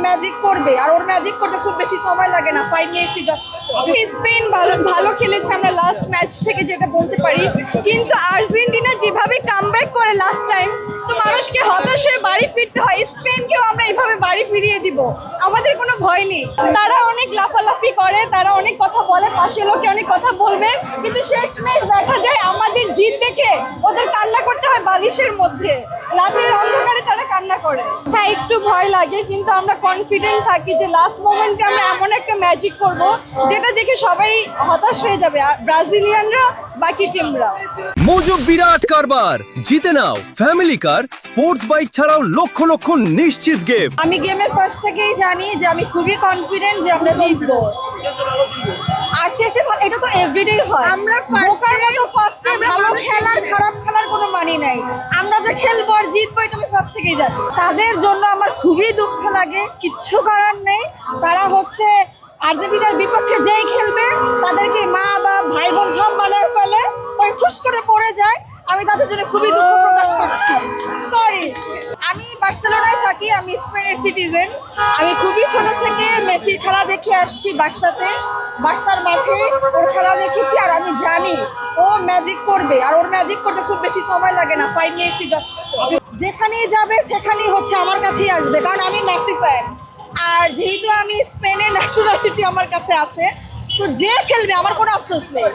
Magic করবে, আর ওর magic করতে খুব বেশি সময় লাগে না, 5 মিনিটসই যথেষ্ট। স্পেন ভালো খেলেছে, আমরা লাস্ট ম্যাচ থেকে যেটা বলতে পারি, কিন্তু আর্জেন্টিনা যেভাবে কামব্যাক করে লাস্ট টাইম, তো মানুষকে হতাশ হয়ে বাড়ি ফিরতে হয়। স্পেনকেও আমরা এইভাবে বাড়ি ফিরিয়ে দিব, আমাদের কোনো ভয় নেই। তারা অনেক লাফালাফি করে, তারা অনেক কথা বলে, পাশের লোকে অনেক কথা বলবে, কিন্তু শেষমেশ দেখা যায় আমাদের জিত দেখে ওদের কান্না করতে হয় বালিশের মধ্যে, রাতের অন্ধকারে তারা কান্না করে। হ্যাঁ, একটু ভয় লাগে, কিন্তু আমরা কনফিডেন্ট থাকি যে লাস্ট মোমেন্টে আমরা এমন একটা ম্যাজিক করব যেটা দেখে সবাই হতাশ হয়ে যাবে, আর ব্রাজিলিয়ানরা বাকি টিমরা। মজুক বিরাট কারবার, জিতে নাও ফ্যামিলি কার, স্পোর্টস বাইক ছাড়াও লক্ষ লক্ষ নিশ্চিত গিফট। আমি গেমের ফার্স্ট থেকেই জানি যে আমি খুবই কনফিডেন্ট যে আমরা জিতবো, আর শেষে এটা তো এভরিডে হয়। আমরা বোকার মতো ফার্স্টে ভালো খেলার খারাপ খেলার কোনো মানে নাই, আমরা যে খেলবো আর জিতবো এটা আমি ফার্স্ট থেকেই জানি। তাদের জন্য আমার খুবই দুঃখ লাগে, কিচ্ছু করার নেই। তারা হচ্ছে আর্জেন্টিনার বিপক্ষে যেই খেলবে তাদেরকে মা বা ভাই বোন সব বানায় ফেলে, ওই ফুস করে পড়ে যায়। আমি তাদের জন্য খুবই দুঃখ প্রকাশ করছি, সরি। আমি বার্সেলোনায় থাকি, আমি স্পেনের সিটিজেন। আমি খুবই ছোট থেকে মেসির খেলা দেখে আসছি বার্সাতে, বার্সার মাঠে ওর খেলা দেখেছি, আর আমি জানি ও ম্যাজিক করবে, আর ওর ম্যাজিক করতে খুব বেশি সময় লাগে না, 5 মিনিটসই যথেষ্ট। যেখানেই যাবে সেখানেই হচ্ছে আমার কাছেই আসবে, কারণ আমি মেসি ফ্যান। আর যেহেতু আমি স্পেনের ন্যাশনালিটি আমার কাছে আছে, তো যে খেলবে আমার কোনো আফসোস নেই।